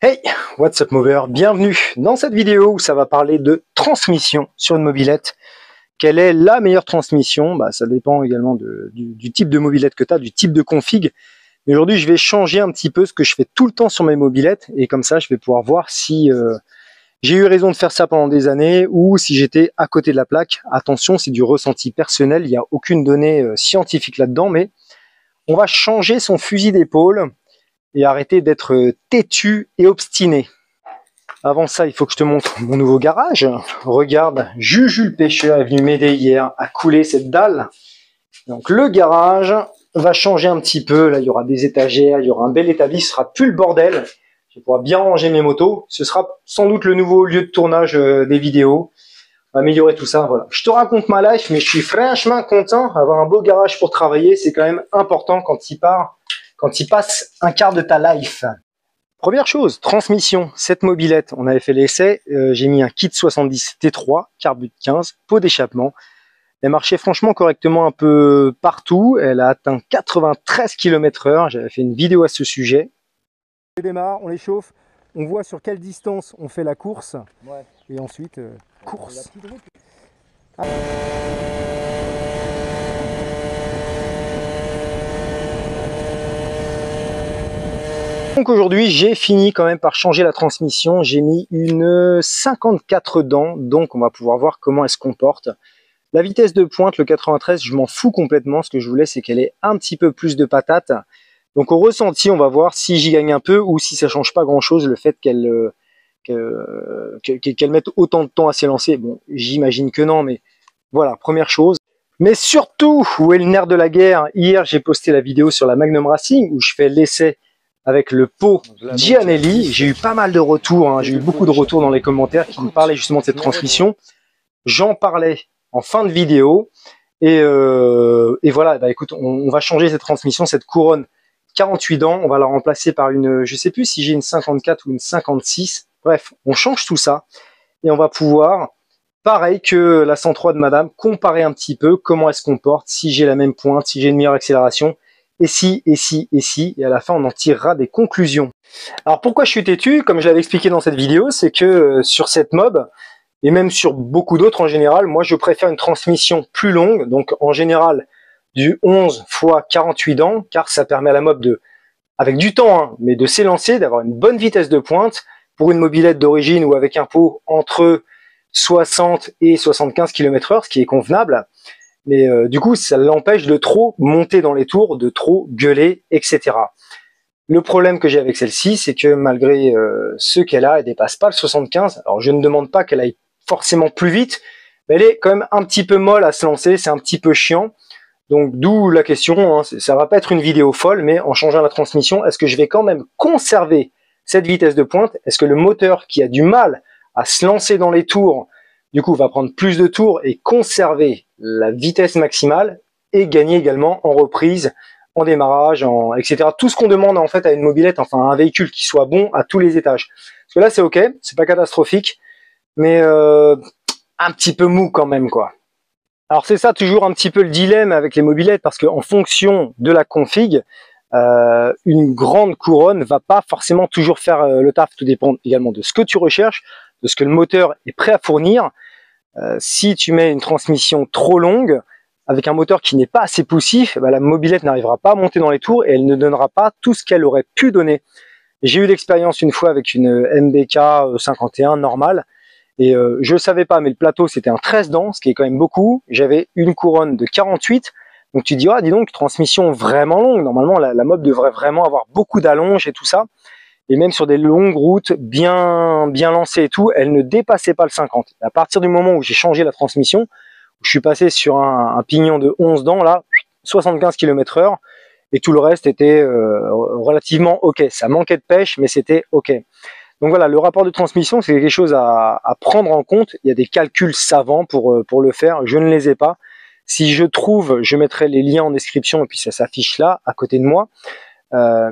Hey, what's up mover, bienvenue dans cette vidéo où ça va parler de transmission sur une mobilette. Quelle est la meilleure transmission? Ça dépend également du type de mobilette que tu as, du type de config. Mais aujourd'hui, je vais changer un petit peu ce que je fais tout le temps sur mes mobilettes et comme ça, je vais pouvoir voir si j'ai eu raison de faire ça pendant des années ou si j'étais à côté de la plaque. Attention, c'est du ressenti personnel, il n'y a aucune donnée scientifique là-dedans, mais on va changer son fusil d'épaule et arrêter d'être têtu et obstiné. Avant ça, il faut que je te montre mon nouveau garage. Regarde, Juju le pêcheur est venu m'aider hier à couler cette dalle. Donc le garage va changer un petit peu. Là, il y aura des étagères, il y aura un bel établi, ce sera plus le bordel. Je vais pouvoir bien ranger mes motos. Ce sera sans doute le nouveau lieu de tournage des vidéos. On va améliorer tout ça. Voilà. Je te raconte ma life, mais je suis franchement content. Avoir un beau garage pour travailler, c'est quand même important quand il passe un quart de ta life. Première chose, transmission, cette mobilette, on avait fait l'essai, j'ai mis un kit 70 T3, carbut 15, pot d'échappement. Elle marchait franchement correctement un peu partout, elle a atteint 93 km/h, j'avais fait une vidéo à ce sujet. On démarre, on les chauffe, on voit sur quelle distance on fait la course, ouais. Et ensuite, course. Donc aujourd'hui, j'ai fini quand même par changer la transmission. J'ai mis une 54 dents, donc on va pouvoir voir comment elle se comporte. La vitesse de pointe, le 93, je m'en fous complètement. Ce que je voulais, c'est qu'elle ait un petit peu plus de patate. Donc au ressenti, on va voir si j'y gagne un peu ou si ça change pas grand-chose, le fait qu'elle mette autant de temps à s'élancer. Bon, j'imagine que non, mais voilà, première chose. Mais surtout, où est le nerf de la guerre? Hier, j'ai posté la vidéo sur la Magnum Racing où je fais l'essai avec le pot Gianelli. J'ai eu pas mal de retours, hein. J'ai eu beaucoup de retours dans les commentaires qui me parlaient justement de cette transmission. J'en parlais en fin de vidéo et voilà, écoute, on va changer cette transmission, cette couronne 48 dents, on va la remplacer par une, je sais plus si j'ai une 54 ou une 56, bref, on change tout ça et on va pouvoir, pareil que la 103 de madame, comparer un petit peu comment elle se comporte, si j'ai la même pointe, si j'ai une meilleure accélération, et si, et à la fin on en tirera des conclusions. Alors pourquoi je suis têtu? Comme je l'avais expliqué dans cette vidéo, c'est que sur cette mob, et même sur beaucoup d'autres en général, moi je préfère une transmission plus longue, donc en général du 11 x 48 dents, car ça permet à la mob de, avec du temps, hein, mais de s'élancer, d'avoir une bonne vitesse de pointe, pour une mobilette d'origine ou avec un pot entre 60 et 75 km/h, ce qui est convenable. Mais du coup, ça l'empêche de trop monter dans les tours, de trop gueuler, etc. Le problème que j'ai avec celle-ci, c'est que malgré ce qu'elle a, elle dépasse pas le 75. Alors, je ne demande pas qu'elle aille forcément plus vite, mais elle est quand même un petit peu molle à se lancer, c'est un petit peu chiant. Donc, d'où la question, hein, ça va pas être une vidéo folle, mais en changeant la transmission, est-ce que je vais quand même conserver cette vitesse de pointe? Est-ce que le moteur qui a du mal à se lancer dans les tours, du coup, va prendre plus de tours et conserver la vitesse maximale et gagner également en reprise, en démarrage, etc. Tout ce qu'on demande en fait à une mobilette, enfin à un véhicule qui soit bon à tous les étages. Parce que là, c'est ok, c'est pas catastrophique, mais un petit peu mou quand même, quoi. Alors c'est ça toujours un petit peu le dilemme avec les mobilettes, parce qu'en fonction de la config, une grande couronne va pas forcément toujours faire le taf. Tout dépend également de ce que tu recherches, de ce que le moteur est prêt à fournir. Si tu mets une transmission trop longue, avec un moteur qui n'est pas assez poussif, la mobilette n'arrivera pas à monter dans les tours et elle ne donnera pas tout ce qu'elle aurait pu donner. J'ai eu l'expérience une fois avec une MBK 51 normale, et je ne savais pas, mais le plateau c'était un 13 dents, ce qui est quand même beaucoup. J'avais une couronne de 48, donc tu dis, ah dis donc, transmission vraiment longue, normalement la mob devrait vraiment avoir beaucoup d'allonge et tout ça. Et même sur des longues routes bien lancées et tout, elle ne dépassait pas le 50. À partir du moment où j'ai changé la transmission, où je suis passé sur un pignon de 11 dents, là, 75 km/h, et tout le reste était relativement ok. Ça manquait de pêche, mais c'était ok. Donc voilà, le rapport de transmission, c'est quelque chose à prendre en compte. Il y a des calculs savants pour le faire. Je ne les ai pas. Si je trouve, je mettrai les liens en description, et puis ça s'affiche là, à côté de moi.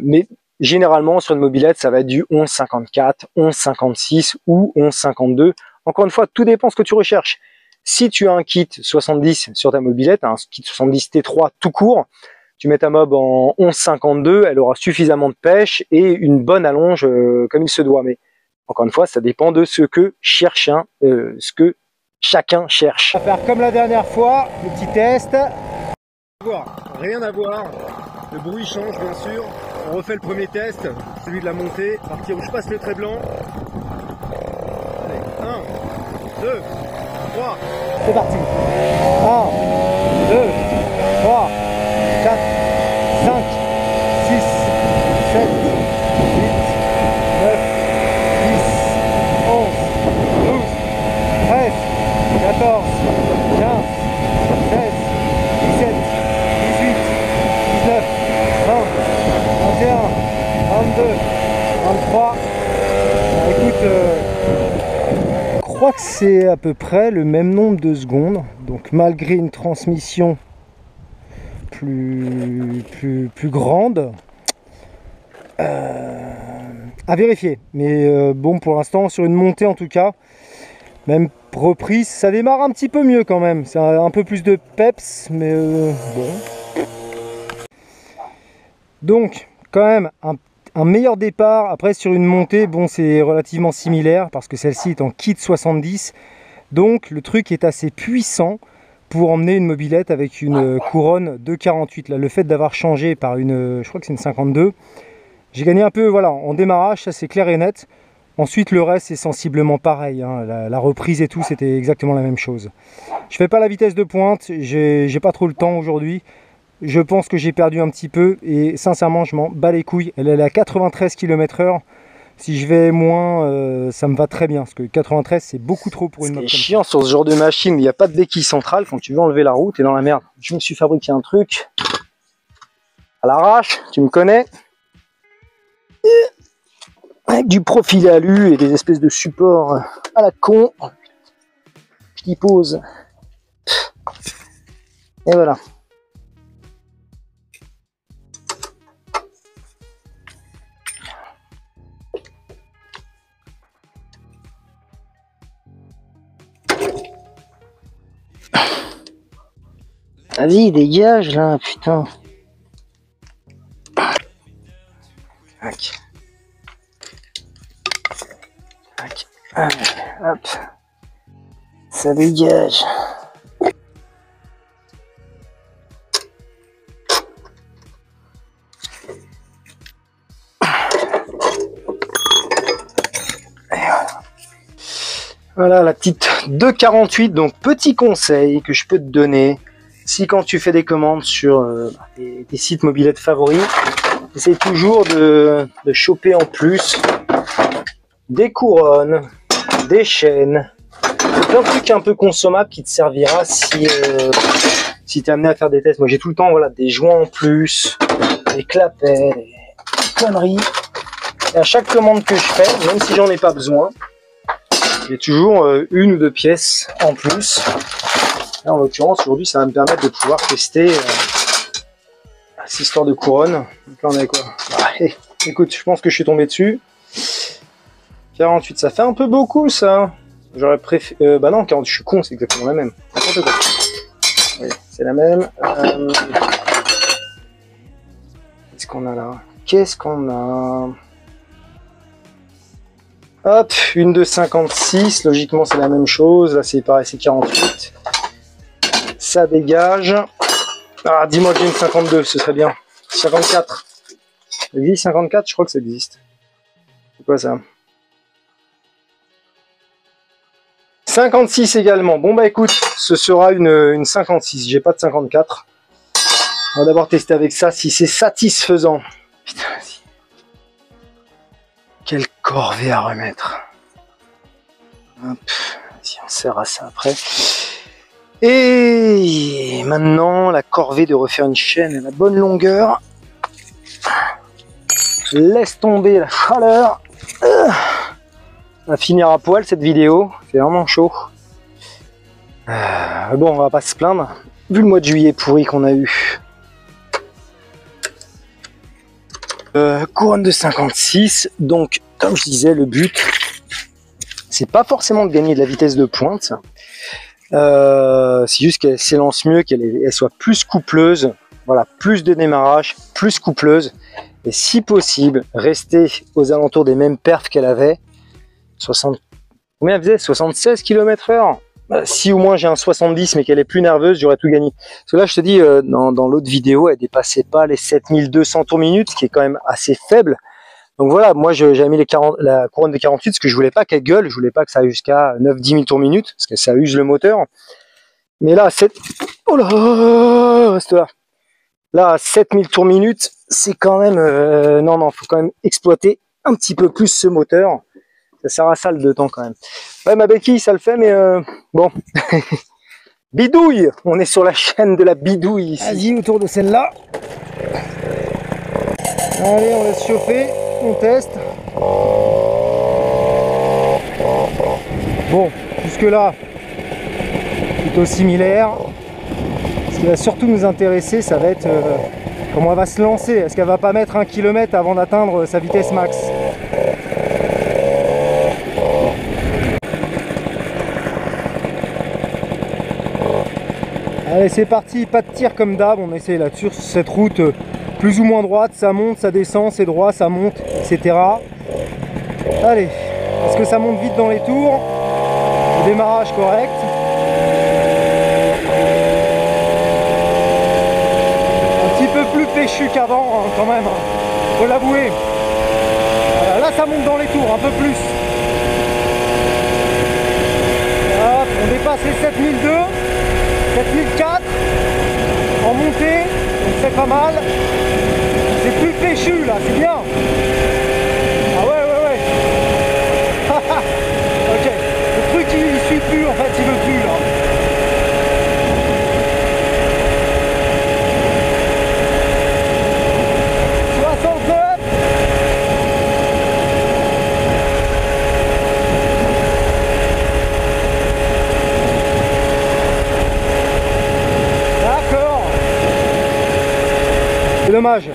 Mais généralement, sur une mobilette, ça va être du 11,54, 11,56 ou 11,52. Encore une fois, tout dépend de ce que tu recherches. Si tu as un kit 70 sur ta mobilette, un kit 70 T3 tout court, Tu mets ta mob en 11,52, elle aura suffisamment de pêche et une bonne allonge comme il se doit. Mais encore une fois, ça dépend de ce que chacun cherche. On va faire comme la dernière fois, le petit test. Rien à voir, le bruit change bien sûr. On refait le premier test, celui de la montée, partir où je passe le trait blanc. Allez, 1, 2, 3. C'est parti. 1, 2, 3, 4, 5, 6, 7, 8, 9, 10, 11, 12, 13, 14, 15, 16, 17, 18, 19, 20, 21, 22, 23. Écoute, je crois que c'est à peu près le même nombre de secondes. Donc malgré une transmission plus grande, à vérifier. Mais bon, pour l'instant, sur une montée en tout cas, même reprise, ça démarre un petit peu mieux quand même. C'est un peu plus de peps, mais bon. Donc, quand même, un meilleur départ. Après, sur une montée, bon, c'est relativement similaire parce que celle-ci est en kit 70. Donc, le truc est assez puissant pour emmener une mobilette avec une couronne de 48. Là, le fait d'avoir changé par une, je crois que c'est une 52, j'ai gagné un peu, voilà, en démarrage, ça c'est clair et net. Ensuite, le reste c'est sensiblement pareil, hein. La reprise et tout, c'était exactement la même chose. Je fais pas la vitesse de pointe, j'ai pas trop le temps aujourd'hui. Je pense que j'ai perdu un petit peu et sincèrement, je m'en bats les couilles. Elle est à 93 km/h. Si je vais moins, ça me va très bien, parce que 93 c'est beaucoup trop pour une moto. C'est chiant sur ce genre de machine où il n'y a pas de béquille centrale, quand tu veux enlever la roue, t'es dans la merde. Je me suis fabriqué un truc à l'arrache, tu me connais, avec du profil alu et des espèces de supports à la con. Je t'y pose. Et voilà. Vas-y, dégage là, putain. Tac. Tac. Allez, hop. Ça dégage. Voilà la petite 2,48. Donc petit conseil que je peux te donner. Si quand tu fais des commandes sur tes sites mobilettes favoris, essaye toujours de choper en plus des couronnes, des chaînes, plein de trucs un peu consommables qui te servira si tu es amené à faire des tests. Moi j'ai tout le temps voilà, des joints en plus, des clapets, des conneries. Et à chaque commande que je fais, même si j'en ai pas besoin, j'ai toujours une ou deux pièces en plus. Là, en l'occurrence, aujourd'hui, ça va me permettre de pouvoir tester cette histoire de couronne. Donc là, on a quoi? Écoute, je pense que je suis tombé dessus. 48, ça fait un peu beaucoup, ça. J'aurais préféré... bah non, 48, je suis con, c'est exactement la même. N'importe quoi. Oui, c'est la même. Qu'est-ce qu'on a là? Qu'est-ce qu'on a? Hop, une de 56. Logiquement, c'est la même chose. Là, c'est pareil, c'est 48. Ça dégage. Ah, dis-moi que j'ai une 52, ce serait bien. 54. Ça existe 54? Je crois que ça existe. C'est quoi ça? 56 également. Bon bah écoute, ce sera une 56. J'ai pas de 54. On va d'abord tester avec ça si c'est satisfaisant. Putain, vas-y. Quelle corvée à remettre. Hop. Si on sert à ça après. Et maintenant, la corvée de refaire une chaîne à la bonne longueur. Laisse tomber la chaleur. On va finir à poil cette vidéo. C'est vraiment chaud. Bon, on va pas se plaindre. Vu le mois de juillet pourri qu'on a eu. Couronne de 56. Donc, comme je disais, le but, c'est pas forcément de gagner de la vitesse de pointe. C'est juste qu'elle s'élance mieux, qu'elle soit plus coupleuse Voilà, plus de démarrage, plus coupleuse. Et si possible, rester aux alentours des mêmes perfs qu'elle avait. 60, combien elle faisait? 76 km/h. Si au moins j'ai un 70 mais qu'elle est plus nerveuse, j'aurais tout gagné. Parce que là, je te dis, dans l'autre vidéo, elle dépassait pas les 7200 tours minutes, ce qui est quand même assez faible. Donc voilà, moi j'avais mis la couronne de 48 parce que je voulais pas qu'elle gueule, je voulais pas que ça aille jusqu'à 9-10 000 tours minutes, parce que ça use le moteur. Mais là, oh là, reste là. Là, à 7000 tours minutes, c'est quand même... non, faut quand même exploiter un petit peu plus ce moteur. Ça sert à ça le 2 temps quand même. Ouais, ma béquille, ça le fait, mais bon. Bidouille. On est sur la chaîne de la bidouille ici. Vas-y, autour de celle-là. Allez, on laisse chauffer. On teste. Bon, jusque-là, plutôt similaire. Ce qui va surtout nous intéresser, ça va être comment elle va se lancer. Est-ce qu'elle va pas mettre 1 km avant d'atteindre sa vitesse max? Allez, c'est parti, pas de tir comme d'hab, on essaie là sur cette route plus ou moins droite, ça monte, ça descend, c'est droit, ça monte, etc. Allez, est-ce que ça monte vite dans les tours? Le démarrage correct. Un petit peu plus péchu qu'avant, hein, quand même, hein, faut l'avouer. Voilà, là ça monte dans les tours, un peu plus. Hop, on dépasse les 7002. 7004 en montée, donc c'est pas mal. C'est plus péchu là, c'est bien. Ah ouais. Ok, le truc il suit plus en fait, il veut plus là. C'est dommage.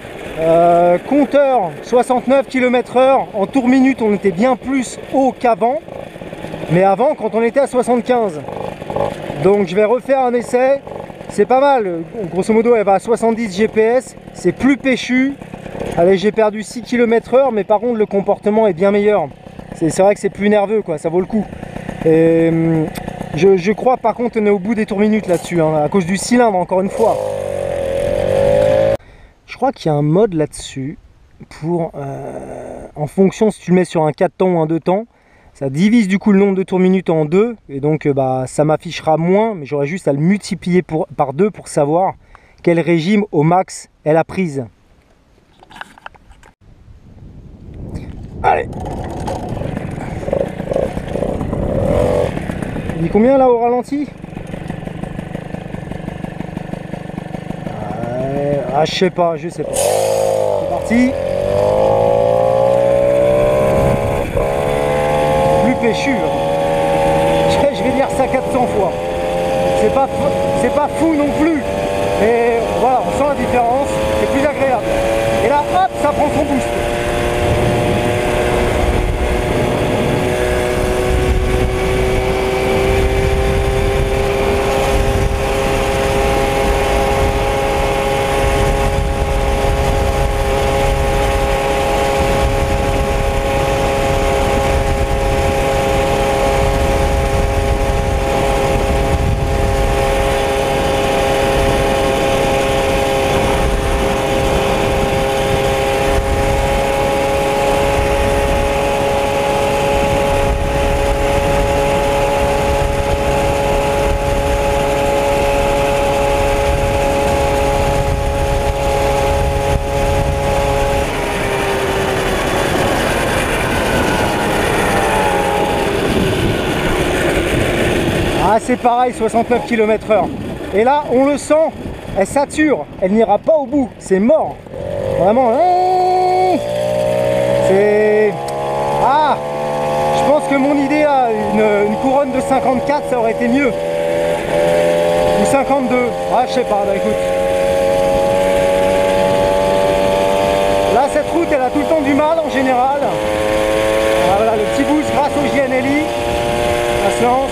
Compteur 69 km/h, en tour minute on était bien plus haut qu'avant, mais avant quand on était à 75. Donc je vais refaire un essai, c'est pas mal, grosso modo elle va à 70 GPS, c'est plus péchu. Allez, j'ai perdu 6 km/h, mais par contre le comportement est bien meilleur. C'est vrai que c'est plus nerveux quoi, ça vaut le coup. Et, je crois par contre on est au bout des tours minutes là-dessus, hein, à cause du cylindre encore une fois. Je crois qu'il y a un mode là-dessus pour, en fonction si tu le mets sur un 4 temps ou un 2 temps, ça divise du coup le nombre de tours minutes en 2 et donc ça m'affichera moins, mais j'aurai juste à le multiplier par 2 pour savoir quel régime au max elle a prise. Allez. Il dit combien là au ralenti? Ah, je sais pas. C'est parti. Plus péchu. Je vais dire ça 400 fois. C'est pas fou non plus. Mais voilà, on sent la différence. C'est plus agréable. Et là, hop, ça prend son boost. Ah, c'est pareil, 69 km/h. Et là, on le sent, elle sature, elle n'ira pas au bout, c'est mort. Vraiment, c'est... Ah, je pense que mon idée, là, une couronne de 54, ça aurait été mieux. Ou 52, ah, je sais pas, bah écoute. Là, cette route, elle a tout le temps du mal en général. Ah, voilà, le petit boost grâce au JNLI, ça se lance.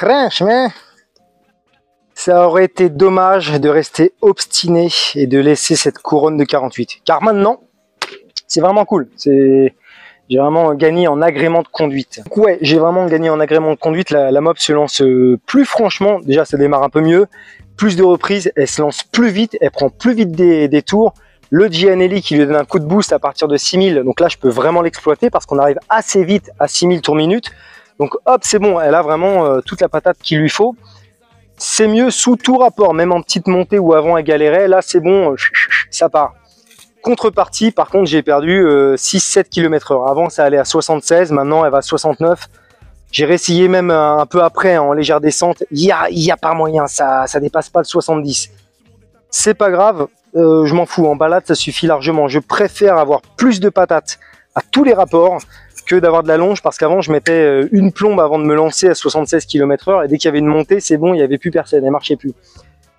franchement, ça aurait été dommage de rester obstiné et de laisser cette couronne de 48. Car maintenant, c'est vraiment cool. J'ai vraiment gagné en agrément de conduite. Donc ouais, j'ai vraiment gagné en agrément de conduite. La mob se lance plus franchement. Déjà, ça démarre un peu mieux. Plus de reprises, elle se lance plus vite. Elle prend plus vite des tours. Le Gianelli qui lui donne un coup de boost à partir de 6000. Donc là, je peux vraiment l'exploiter parce qu'on arrive assez vite à 6000 tours minute. Donc hop, c'est bon. Elle a vraiment toute la patate qu'il lui faut. C'est mieux sous tout rapport. Même en petite montée où avant elle galérait. Là, c'est bon. Ça part. Contrepartie, par contre, j'ai perdu 6-7 km/h. Avant, ça allait à 76, maintenant, elle va à 69. J'ai réessayé même un peu après, en légère descente. Il y a pas moyen, ça dépasse pas le 70. C'est pas grave, je m'en fous. En balade, ça suffit largement. Je préfère avoir plus de patates à tous les rapports que d'avoir de la longe, parce qu'avant, je mettais une plombe avant de me lancer à 76 km/h. Et dès qu'il y avait une montée, c'est bon, il n'y avait plus personne, elle marchait plus.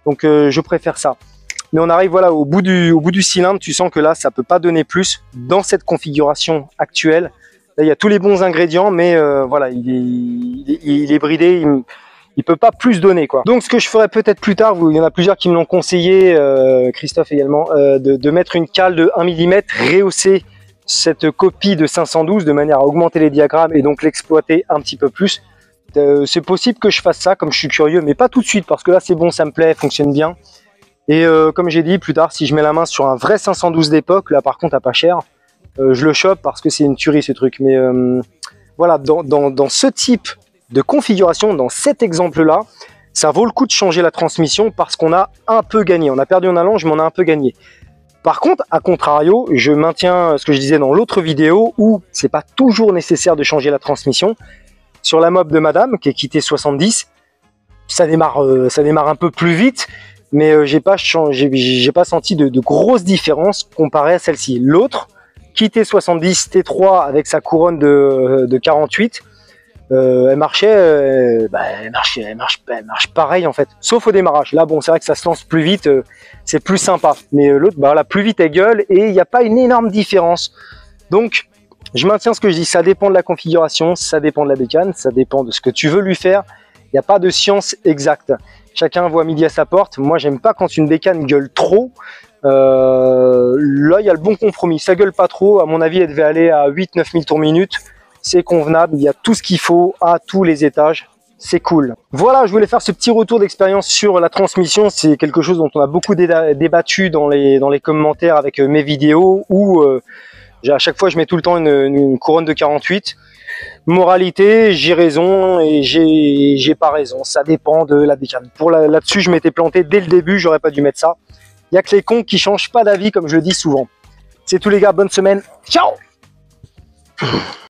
Donc, je préfère ça. Mais on arrive voilà au bout du cylindre, tu sens que là ça peut pas donner plus dans cette configuration actuelle. Là il y a tous les bons ingrédients, mais voilà il est bridé, il peut pas plus donner quoi. Donc ce que je ferai peut-être plus tard, il y en a plusieurs qui me l'ont conseillé, Christophe également, de mettre une cale de 1 mm, rehausser cette copie de 512 de manière à augmenter les diagrammes et donc l'exploiter un petit peu plus. C'est possible que je fasse ça comme je suis curieux, mais pas tout de suite parce que là c'est bon, ça me plaît, fonctionne bien. Et comme j'ai dit plus tard, si je mets la main sur un vrai 512 d'époque, là par contre à pas cher, je le chope parce que c'est une tuerie ce truc. Mais voilà, dans ce type de configuration, dans cet exemple-là, ça vaut le coup de changer la transmission parce qu'on a un peu gagné. On a perdu en allonge, mais on a un peu gagné. Par contre, à contrario, je maintiens ce que je disais dans l'autre vidéo où c'est pas toujours nécessaire de changer la transmission. Sur la mob de madame, qui est quittée 70, ça démarre un peu plus vite. Mais j'ai pas senti de grosses différences comparé à celle-ci. L'autre, quitté 70 T3 avec sa couronne de 48, elle marche pareil en fait, sauf au démarrage. Là bon, c'est vrai que ça se lance plus vite, c'est plus sympa. Mais l'autre, bah là, plus vite elle gueule et il n'y a pas une énorme différence. Donc je maintiens ce que je dis, ça dépend de la configuration, ça dépend de la bécane, ça dépend de ce que tu veux lui faire. Il n'y a pas de science exacte. Chacun voit midi à sa porte. Moi, j'aime pas quand une bécane gueule trop. Là, il y a le bon compromis. Ça gueule pas trop. À mon avis, elle devait aller à 8-9 000 tours minute. C'est convenable. Il y a tout ce qu'il faut à tous les étages. C'est cool. Voilà, je voulais faire ce petit retour d'expérience sur la transmission. C'est quelque chose dont on a beaucoup débattu dans les commentaires avec mes vidéos où à chaque fois, je mets tout le temps une couronne de 48. Moralité, j'ai raison et j'ai pas raison, ça dépend de la bécane. Là-dessus, je m'étais planté dès le début, j'aurais pas dû mettre ça. Il y a que les cons qui changent pas d'avis, comme je le dis souvent. C'est tout les gars, bonne semaine, ciao!